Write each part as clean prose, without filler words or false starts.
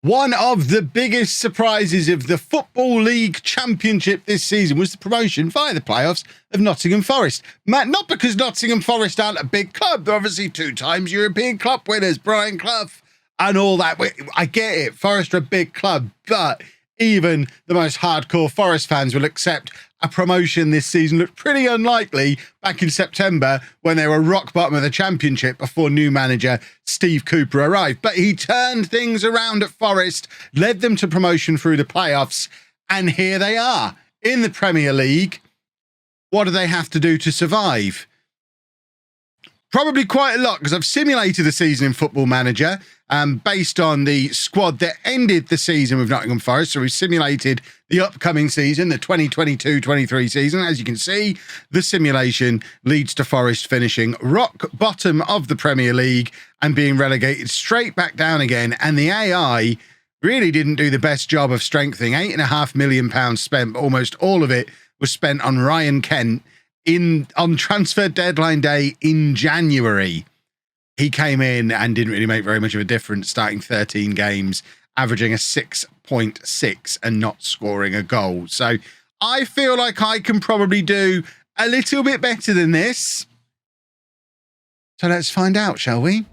One of the biggest surprises of the Football League Championship this season was the promotion via the playoffs of Nottingham Forest. Matt, not because Nottingham Forest aren't a big club. They're obviously 2 times European Cup winners, Brian Clough and all that. I get it. Forest are a big club, but even the most hardcore Forest fans will accept a promotion this season looked pretty unlikely back in September when they were rock bottom of the Championship before new manager Steve Cooper arrived. But he turned things around at Forest, led them to promotion through the playoffs, and here they are in the Premier League. What do they have to do to survive? Probably quite a lot, because I've simulated the season in Football Manager based on the squad that ended the season with Nottingham Forest. So we've simulated the upcoming season, the 2022-23 season. As you can see, the simulation leads to Forest finishing rock bottom of the Premier League and being relegated straight back down again. And the AI really didn't do the best job of strengthening. £8.5 million spent, but almost all of it was spent on Ryan Kent on transfer deadline day in January. He came in and didn't really make very much of a difference, starting 13 games, averaging a 6.6 and not scoring a goal. So I feel like I can probably do a little bit better than this. So let's find out, shall we?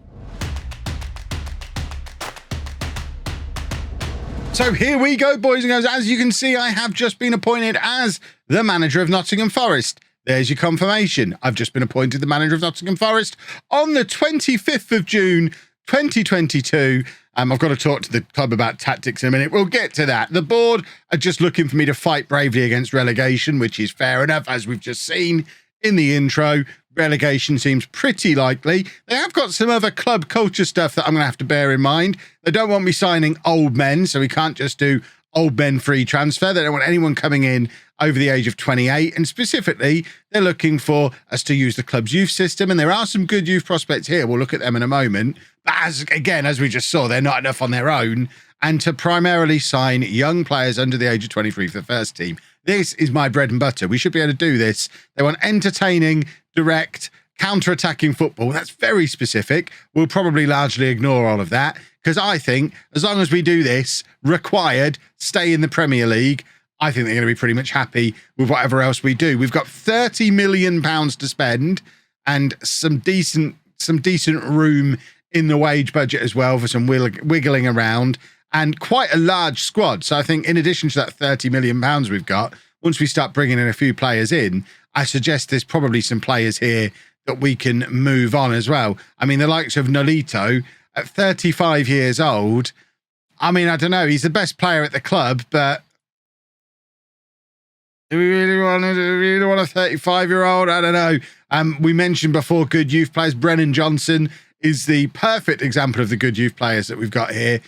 So here we go, boys and girls. As you can see, I have just been appointed as the manager of Nottingham Forest. There's your confirmation. I've just been appointed the manager of Nottingham Forest on the 25th of June, 2022. I've got to talk to the club about tactics in a minute. We'll get to that. The board are just looking for me to fight bravely against relegation, which is fair enough, as we've just seen in the intro. Relegation seems pretty likely. They have got some other club culture stuff that I'm going to have to bear in mind. They don't want me signing old men, so we can't just do old men free transfer. They don't want anyone coming in over the age of 28. And specifically, they're looking for us to use the club's youth system. And there are some good youth prospects here. We'll look at them in a moment. But as we just saw, they're not enough on their own. And to primarily sign young players under the age of 23 for the first team. This is my bread and butter. We should be able to do this. They want entertaining, direct, counter-attacking football. That's very specific. We'll probably largely ignore all of that, because I think as long as we do this, required, stay in the Premier League, I think they're going to be pretty much happy with whatever else we do. We've got £30 million to spend and some decent room in the wage budget as well for some wiggling around, and quite a large squad. So I think in addition to that £30 million we've got, once we start bringing in a few players in, I suggest there's probably some players here that we can move on as well. I mean, the likes of Nolito at 35 years old. I mean, I don't know. He's the best player at the club, but do we really want a 35-year-old? I don't know. We mentioned before good youth players. Brennan Johnson is the perfect example of the good youth players that we've got here.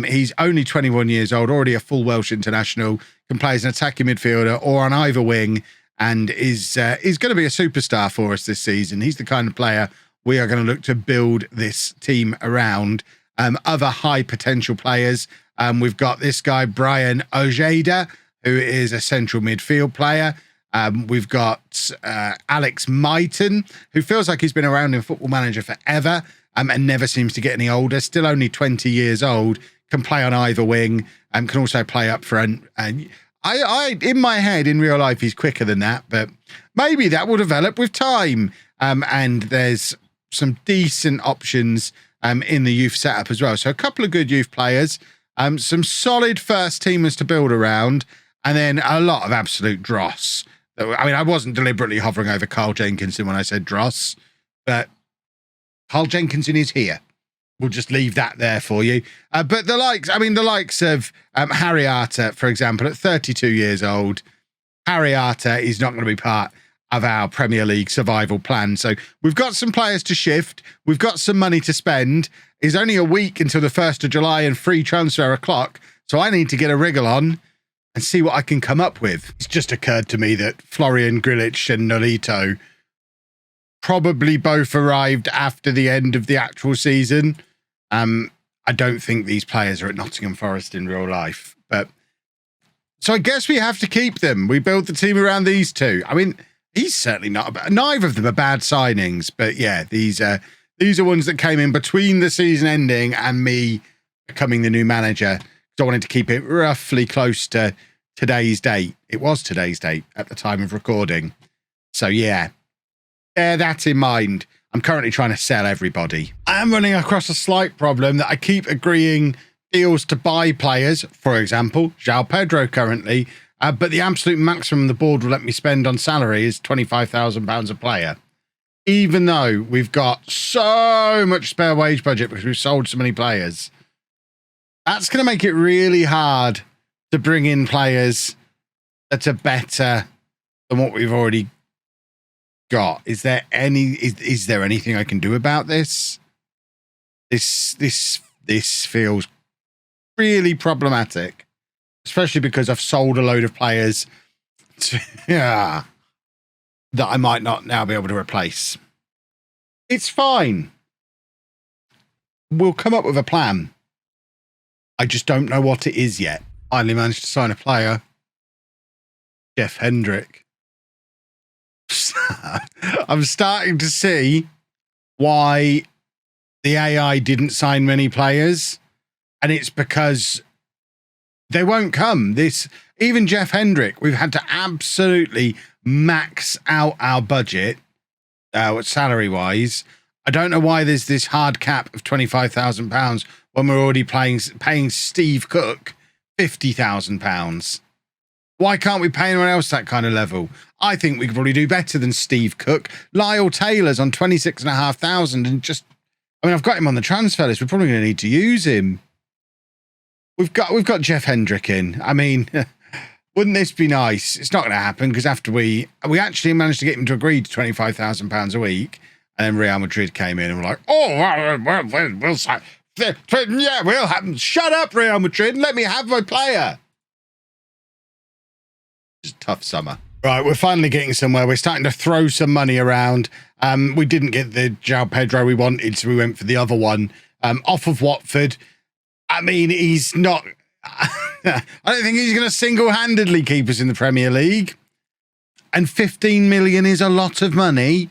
He's only 21 years old, already a full Welsh international, can play as an attacking midfielder or on either wing, and is going to be a superstar for us this season. He's the kind of player we are going to look to build this team around. Other high potential players, we've got this guy, Brian Ojeda, who is a central midfield player. We've got Alex Myton, who feels like he's been around in Football Manager forever and never seems to get any older. Still only 20 years old, can play on either wing, and can also play up front. And I, in my head, in real life, he's quicker than that, but maybe that will develop with time. And there's some decent options in the youth setup as well. So a couple of good youth players, some solid first teamers to build around, and then a lot of absolute dross. I mean, I wasn't deliberately hovering over Carl Jenkinson when I said dross, but Carl Jenkinson is here. We'll just leave that there for you. But the likes of Harry Arter, for example, at 32 years old, Harry Arter is not going to be part of our Premier League survival plan. So we've got some players to shift. We've got some money to spend. It's only a week until the 1st of July and free transfer o'clock. So I need to get a wriggle on and see what I can come up with. It's just occurred to me that Florian Grilic and Nolito probably both arrived after the end of the actual season. I don't think these players are at Nottingham Forest in real life, but so I guess we have to keep them. We build the team around these two. I mean, he's certainly not. Neither of them are bad signings, but yeah, these are ones that came in between the season ending and me becoming the new manager. So I wanted to keep it roughly close to today's date. It was today's date at the time of recording. So yeah, bear that in mind. I'm currently trying to sell everybody. I am running across a slight problem that I keep agreeing deals to buy players, for example, João Pedro currently, but the absolute maximum the board will let me spend on salary is £25,000 a player. Even though we've got so much spare wage budget because we've sold so many players. That's going to make it really hard to bring in players that are better than what we've already got. Is there anything I can do about this? This feels really problematic, especially because I've sold a load of players that I might not now be able to replace. It's fine. We'll come up with a plan. I just don't know what it is yet. Finally managed to sign a player. Jeff Hendrick. I'm starting to see why the AI didn't sign many players, and it's because they won't come. Even Jeff Hendrick, we've had to absolutely max out our budget, salary-wise. I don't know why there's this hard cap of £25,000 when we're already paying Steve Cook £50,000. Why can't we pay anyone else that kind of level? I think we could probably do better than Steve Cook. Lyle Taylor's on 26,500 and just, I mean, I've got him on the transfer list. We're probably going to need to use him. We've got Jeff Hendrick in. I mean, wouldn't this be nice? It's not going to happen because after we actually managed to get him to agree to £25,000 a week, and then Real Madrid came in and were like, we'll have, shut up, Real Madrid, let me have my player. It's a tough summer. Right, we're finally getting somewhere. We're starting to throw some money around. We didn't get the João Pedro we wanted, so we went for the other one. Off of Watford. I mean, he's not... I don't think he's going to single-handedly keep us in the Premier League. And 15 million is a lot of money.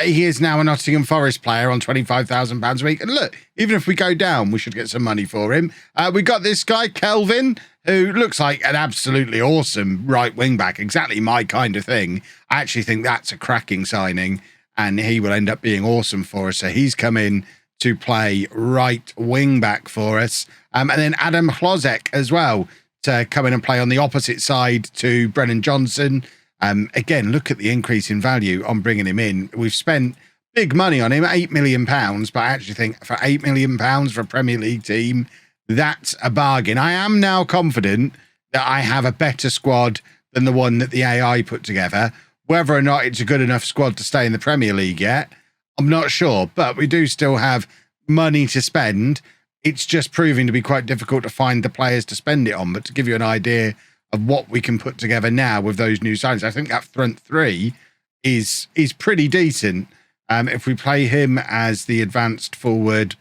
He is now a Nottingham Forest player on £25,000 a week. And look, even if we go down, we should get some money for him. We got this guy, Kelvin, who looks like an absolutely awesome right wing back, exactly my kind of thing. I actually think that's a cracking signing, and he will end up being awesome for us. So he's come in to play right wing back for us. And then Adam Hlozek as well to come in and play on the opposite side to Brennan Johnson. Again, look at the increase in value on bringing him in. We've spent big money on him, £8 million, but I actually think for £8 million for a Premier League team, that's a bargain. I am now confident that I have a better squad than the one that the AI put together. Whether or not it's a good enough squad to stay in the Premier League yet, I'm not sure, but we do still have money to spend. It's just proving to be quite difficult to find the players to spend it on. But to give you an idea of what we can put together now with those new signings, I think that front three is pretty decent. If we play him as the advanced forward,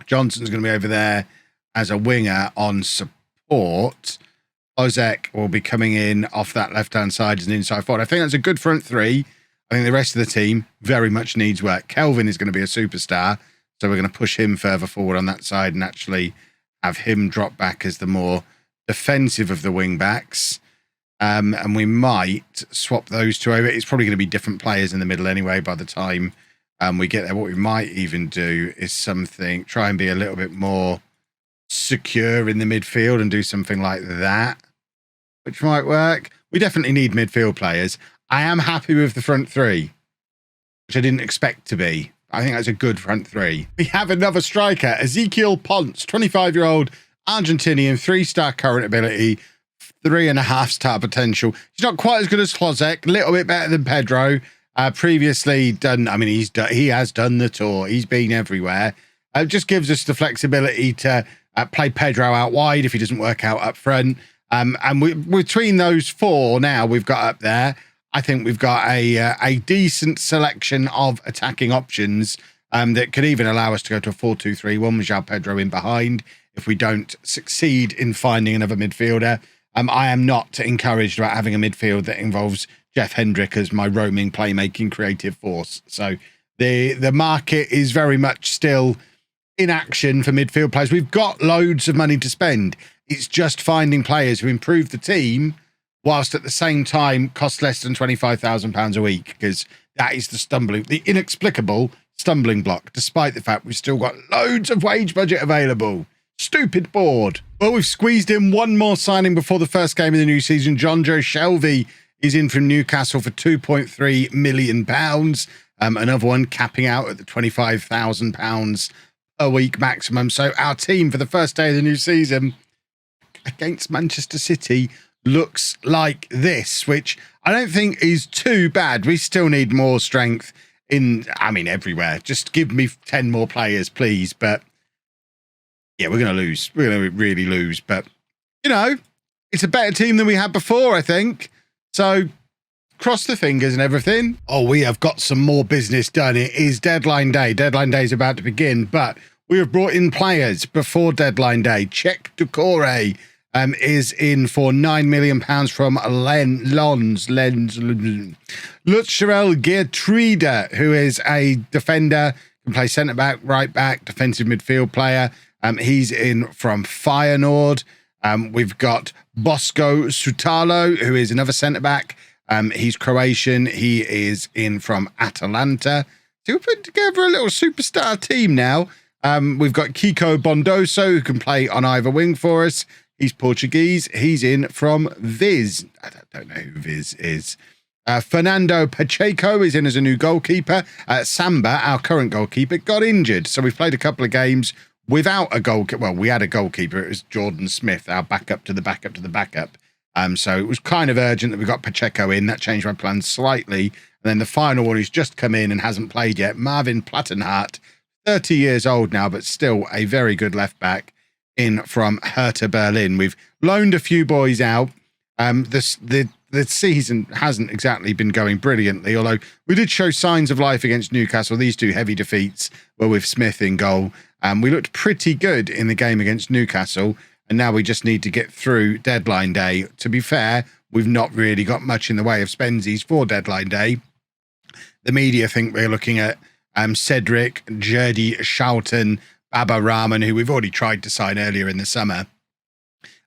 Johnson's going to be over there as a winger on support. Ozek will be coming in off that left-hand side as an inside forward. I think that's a good front three. I think the rest of the team very much needs work. Kelvin is going to be a superstar, so we're going to push him further forward on that side and actually have him drop back as the more defensive of the wing backs. And we might swap those two over. It's probably going to be different players in the middle anyway by the time we get there. What we might even do is try and be a little bit more secure in the midfield and do something like that, which might work. We definitely need midfield players. I am happy with the front three, which I didn't expect to be. I think that's a good front three. We have another striker, Ezequiel Ponce, 25-year-old Argentinian, 3-star current ability, 3.5-star potential. He's not quite as good as Hlozek, a little bit better than Pedro. Previously done, I mean, he has done the tour. He's been everywhere. Just gives us the flexibility to play Pedro out wide if he doesn't work out up front. And between those four now we've got up there, I think we've got a decent selection of attacking options that could even allow us to go to a 4-2-3-1 with João Pedro in behind if we don't succeed in finding another midfielder. I am not encouraged about having a midfield that involves Jeff Hendrick as my roaming, playmaking, creative force. So the market is very much still in action for midfield players. We've got loads of money to spend. It's just finding players who improve the team whilst at the same time cost less than £25,000 a week, because that is the inexplicable stumbling block, despite the fact we've still got loads of wage budget available. Stupid board. Well, we've squeezed in one more signing before the first game of the new season. John Joe Shelvey is in from Newcastle for £2.3 million. Another one capping out at the £25,000 a week maximum. So our team for the first day of the new season against Manchester City looks like this, which I don't think is too bad. We still need more strength everywhere. Just give me 10 more players, please. But yeah, we're going to lose. We're going to really lose. But, it's a better team than we had before, I think. So cross the fingers and everything. Oh, we have got some more business done. It is deadline day. Deadline day is about to begin, but we have brought in players before deadline day. Czech Ducore is in for £9 million from Lutzerel Geertruida, who is a defender, can play centre-back, right-back, defensive midfield player. He's in from Feyenoord. We've got Bosko Sutalo, who is another centre-back. He's Croatian. He is in from Atalanta. So we've put together a little superstar team now. We've got Kiko Bondoso, who can play on either wing for us. He's Portuguese. He's in from Viz. I don't know who Viz is. Fernando Pacheco is in as a new goalkeeper. Samba, our current goalkeeper, got injured. So we've played a couple of games without a goalkeeper. Well, we had a goalkeeper. It was Jordan Smith, our backup to the backup to the backup. So it was kind of urgent that we got Pacheco in. That changed my plans slightly. And then the final one who's just come in and hasn't played yet, Marvin Plattenhardt, 30 years old now, but still a very good left back, in from Hertha Berlin. We've loaned a few boys out. The season hasn't exactly been going brilliantly, although we did show signs of life against Newcastle. These two heavy defeats were with Smith in goal. We looked pretty good in the game against Newcastle, and now we just need to get through deadline day. To be fair, we've not really got much in the way of spensies for deadline day. The media think we're looking at Cedric, Jerdy Schouten, Baba Rahman, who we've already tried to sign earlier in the summer,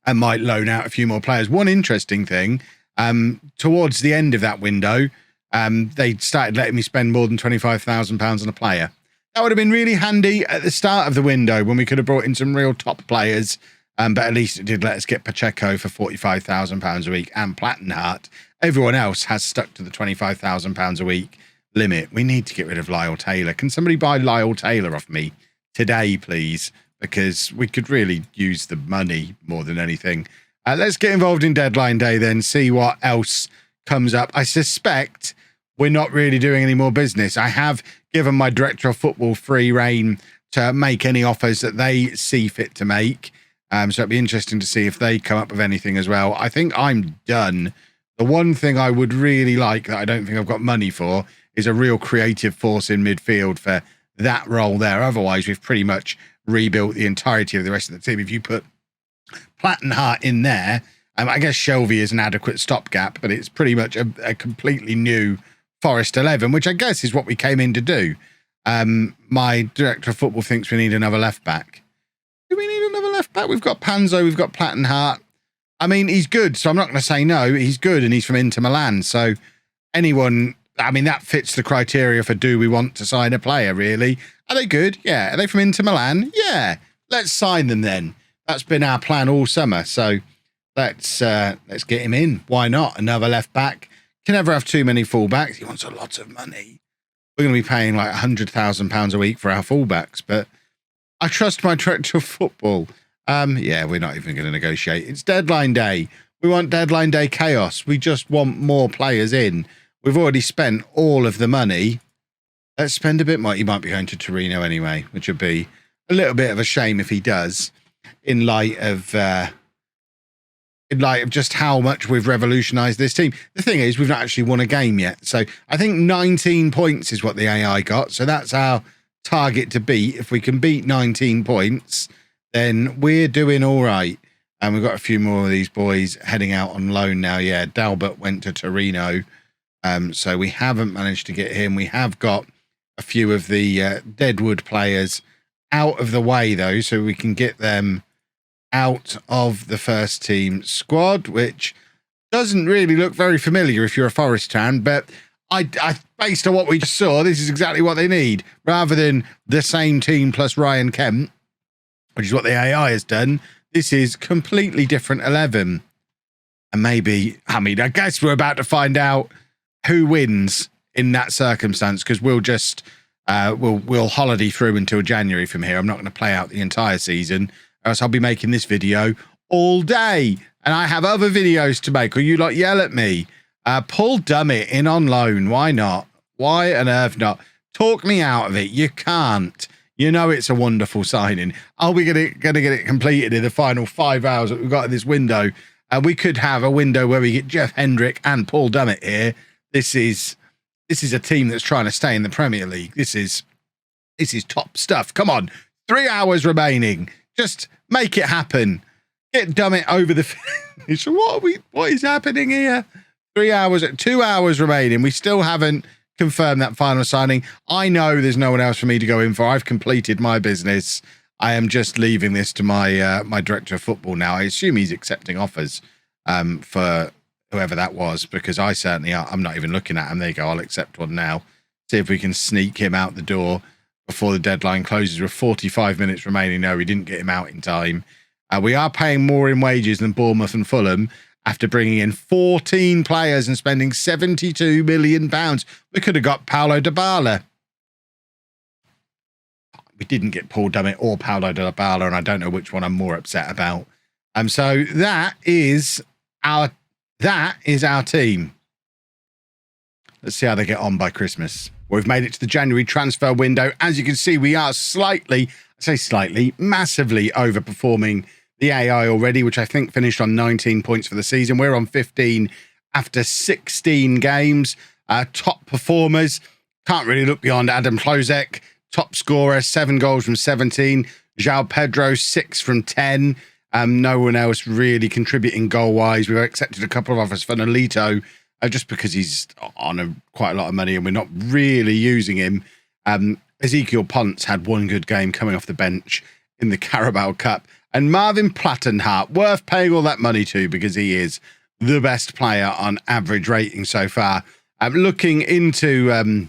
and might loan out a few more players. One interesting thing, towards the end of that window, they started letting me spend more than £25,000 on a player. That would have been really handy at the start of the window when we could have brought in some real top players. But at least it did let us get Pacheco for £45,000 a week and Plattenhardt. Everyone else has stuck to the £25,000 a week limit. We need to get rid of Lyle Taylor. Can somebody buy Lyle Taylor off me today, please? Because we could really use the money more than anything. Let's get involved in deadline day then, see what else comes up. I suspect we're not really doing any more business. I have given my director of football free rein to make any offers that they see fit to make. So it'd be interesting to see if they come up with anything as well. I think I'm done. The one thing I would really like that I don't think I've got money for is a real creative force in midfield for that role there. Otherwise, we've pretty much rebuilt the entirety of the rest of the team. If you put Plattenhardt in there, I guess Shelvey is an adequate stopgap, but it's pretty much a completely new Forest 11, which I guess is what we came in to do. My director of football thinks we need another left back. Do we need another left back? We've got Panzo, we've got Plattenhardt. I mean, he's good, so I'm not going to say no. He's good, and he's from Inter Milan. So anyone, that fits the criteria for do we want to sign a player, really? Are they good? Yeah. Are they from Inter Milan? Yeah. Let's sign them then. That's been our plan all summer. So let's get him in. Why not? Another left back. Can never have too many fullbacks. He wants a lot of money. We're going to be paying like £100,000 a week for our fullbacks, but I trust my director of football. Yeah, we're not even going to negotiate. It's deadline day. We want deadline day chaos. We just want more players in. We've already spent all of the money. Let's spend a bit more. He might be going to Torino anyway, which would be a little bit of a shame if he does, in light of just how much we've revolutionised this team. The thing is, we've not actually won a game yet. So I think 19 points is what the AI got. So that's our target to beat. If we can beat 19 points, then we're doing all right. And we've got a few more of these boys heading out on loan now. Yeah, Dalbert went to Torino. So we haven't managed to get him. We have got a few of the Deadwood players out of the way, though, so we can get them out of the first team squad, which doesn't really look very familiar if you're a Forest fan, but I based on what we just saw, this is exactly what they need. Rather than the same team plus Ryan Kemp, which is what the AI has done, this is completely different 11. And maybe, I mean, I guess we're about to find out who wins in that circumstance, because we'll just we'll holiday through until January from here. I'm not going to play out the entire season, or else I'll be making this video all day. And I have other videos to make, or you lot yell at me. Paul Dummett in on loan. Why not? Why on earth not? Talk me out of it. You can't. You know it's a wonderful signing. Are we going to get it completed in the final 5 hours that we've got in this window? We could have a window where we get Jeff Hendrick and Paul Dummett here. This is a team that's trying to stay in the Premier League. This is top stuff. Come on, 3 hours remaining. Just make it happen. Get Dummett over the finish. What is happening here? 2 hours remaining. We still haven't confirmed that final signing. I know there's no one else for me to go in for. I've completed my business. I am just leaving this to my my director of football now. I assume he's accepting offers for whoever that was, because I certainly are. I'm not even looking at him. There you go. I'll accept one now. See if we can sneak him out the door before the deadline closes with 45 minutes remaining. No, we didn't get him out in time. We are paying more in wages than Bournemouth and Fulham after bringing in 14 players and spending £72 million. We could have got Paulo Dybala. We didn't get Paul Dummett or Paulo Dybala, and I don't know which one I'm more upset about. So that is our team. Let's see how they get on by Christmas. We've made it to the January transfer window. As you can see, we are massively overperforming the AI already, which I think finished on 19 points for the season. We're on 15 after 16 games. Top performers, can't really look beyond Adam Klozek. Top scorer, 7 goals from 17. João Pedro, 6 from 10. No one else really contributing goal-wise. We've accepted a couple of offers for Nolito, just because he's on quite a lot of money and we're not really using him. Ezekiel Ponce had one good game coming off the bench in the Carabao Cup. And Marvin Plattenhardt, worth paying all that money to, because he is the best player on average rating so far. Looking into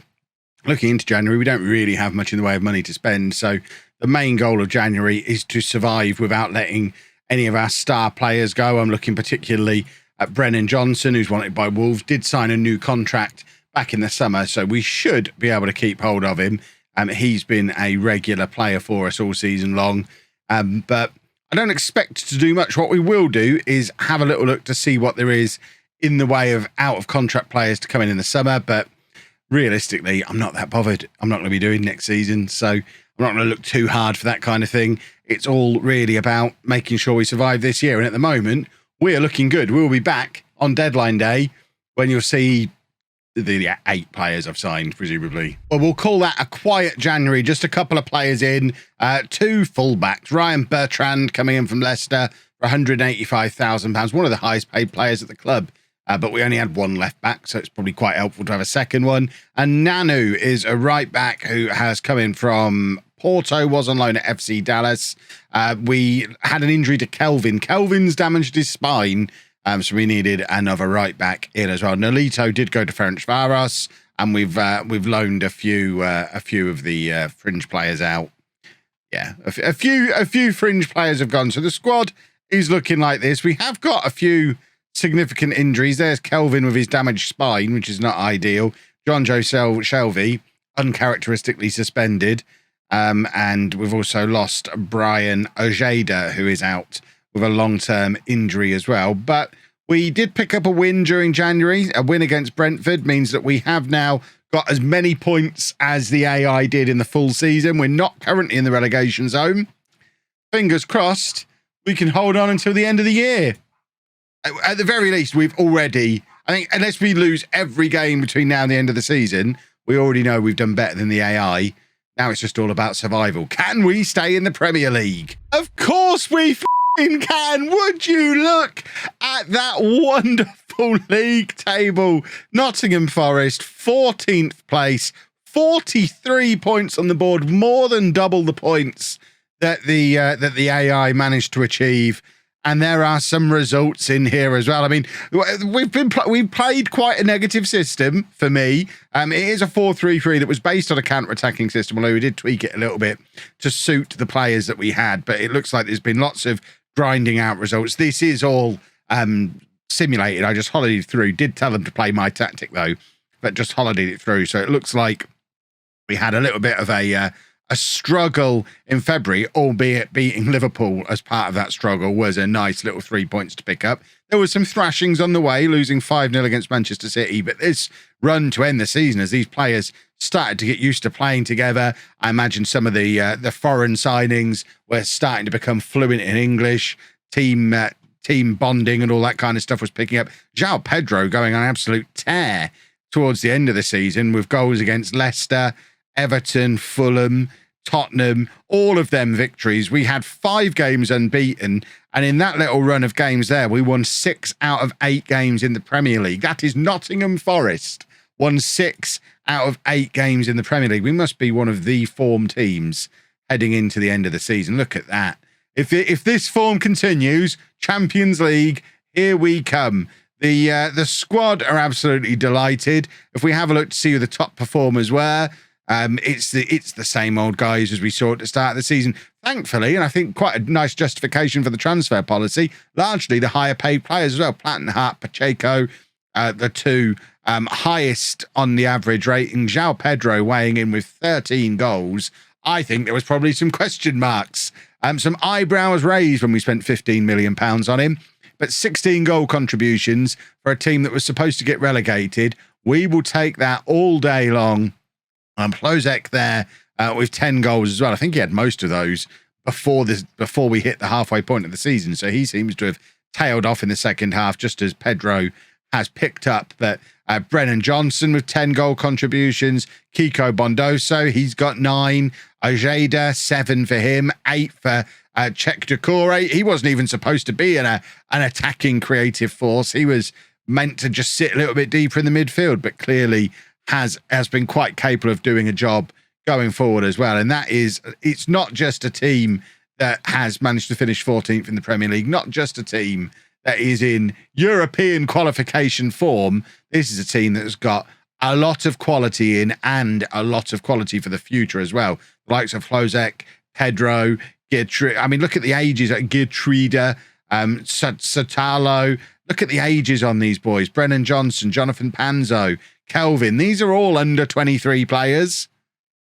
January, we don't really have much in the way of money to spend. So the main goal of January is to survive without letting any of our star players go. I'm looking particularly at Brennan Johnson, who's wanted by Wolves, did sign a new contract back in the summer, so we should be able to keep hold of him. He's been a regular player for us all season long. But I don't expect to do much. What we will do is have a little look to see what there is in the way of out-of-contract players to come in the summer. But realistically, I'm not that bothered. I'm not going to be doing next season, so I'm not going to look too hard for that kind of thing. It's all really about making sure we survive this year. And at the moment, we are looking good. We'll be back on deadline day when you'll see the 8 players I've signed, presumably. Well, we'll call that a quiet January. Just a couple of players in. 2 fullbacks. Ryan Bertrand coming in from Leicester for £185,000. One of the highest paid players at the club. But we only had 1 left back, so it's probably quite helpful to have a second one. And Nanu is a right back who has come in from Porto, was on loan at FC Dallas. We had an injury to Kelvin. Kelvin's damaged his spine. So we needed another right back in as well. Nolito did go to Ferencvaros, and we've loaned a few of the fringe players out. Yeah, a few fringe players have gone. So the squad is looking like this. We have got a few significant injuries. There's Kelvin with his damaged spine, which is not ideal. John Joe Shelvey, uncharacteristically suspended. And we've also lost Brian Ojeda, who is out with a long-term injury as well. But we did pick up a win during January. A win against Brentford means that we have now got as many points as the AI did in the full season. We're not currently in the relegation zone. Fingers crossed, we can hold on until the end of the year. At the very least, we've already, I think, unless we lose every game between now and the end of the season, we already know we've done better than the AI. Now it's just all about survival. Can we stay in the Premier League? Of course we can. Would you look at that wonderful league table? Nottingham Forest, 14th place, 43 points on the board, more than double the points that the AI managed to achieve. And there are some results in here as well. I mean, we've played quite a negative system for me. It is a 4-3-3 that was based on a counter-attacking system, although we did tweak it a little bit to suit the players that we had. But it looks like there's been lots of grinding out results. This is all simulated. I just holidayed through. Did tell them to play my tactic though, but just holidayed it through. So it looks like we had a little bit of a struggle in February, albeit beating Liverpool as part of that struggle was a nice little 3 points to pick up. There was some thrashings on the way, losing 5-0 against Manchester City, but this run to end the season as these players started to get used to playing together. I imagine some of the foreign signings were starting to become fluent in English, team bonding and all that kind of stuff was picking up. João Pedro going on an absolute tear towards the end of the season with goals against Leicester, Everton, Fulham, Tottenham, all of them victories. We had 5 games unbeaten, and in that little run of games there, we won 6 out of 8 games in the Premier League. That is Nottingham Forest won 6 out of 8 games in the Premier League. We must be one of the form teams heading into the end of the season. Look at that. If this form continues, Champions League, here we come. The squad are absolutely delighted. If we have a look to see who the top performers were, it's the same old guys as we saw at the start of the season. Thankfully, and I think quite a nice justification for the transfer policy, largely the higher paid players as well. Plattenhardt, Pacheco, the 2 highest on the average rating. João Pedro weighing in with 13 goals. I think there was probably some question marks, some eyebrows raised when we spent £15 million on him. But 16 goal contributions for a team that was supposed to get relegated. We will take that all day long. Plozek there with 10 goals as well. I think he had most of those before we hit the halfway point of the season. So he seems to have tailed off in the second half, just as Pedro has picked up. But Brennan Johnson with 10 goal contributions. Kiko Bondoso, he's got 9. Ojeda, 7 for him. 8 for Czech Decore. He wasn't even supposed to be an attacking creative force. He was meant to just sit a little bit deeper in the midfield, but clearly has been quite capable of doing a job going forward as well. And it's not just a team that has managed to finish 14th in the Premier League, not just a team that is in European qualification form. This is a team that has got a lot of quality in and a lot of quality for the future as well. The likes of Plozek, Pedro, I mean, look at the ages at Geertruida, Sotalo. Look at the ages on these boys. Brennan Johnson, Jonathan Panzo, Kelvin. These are all under 23 players.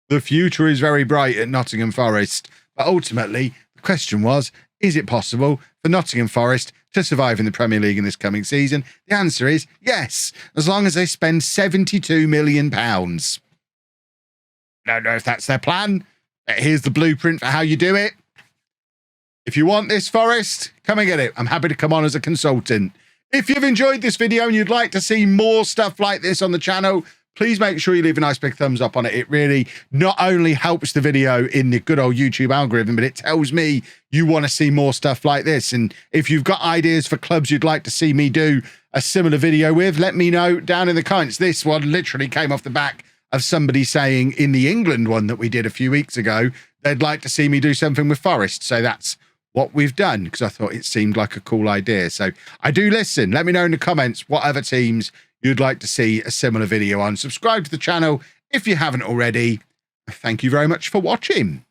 The future is very bright at Nottingham Forest. But ultimately, the question was, is it possible for Nottingham Forest to survive in the Premier League in this coming season? The answer is yes, as long as they spend £72 million. Don't know if that's their plan. Here's the blueprint for how you do it. If you want this, Forest, come and get it. I'm happy to come on as a consultant. If you've enjoyed this video and you'd like to see more stuff like this on the channel, please make sure you leave a nice big thumbs up on it. It really not only helps the video in the good old YouTube algorithm, but it tells me you want to see more stuff like this. And if you've got ideas for clubs you'd like to see me do a similar video with, let me know down in the comments. This one literally came off the back of somebody saying in the England one that we did a few weeks ago, they'd like to see me do something with Forest. So that's what we've done, because I thought it seemed like a cool idea. So I do listen. Let me know in the comments what other teams you'd like to see a similar video on. Subscribe to the channel if you haven't already. Thank you very much for watching.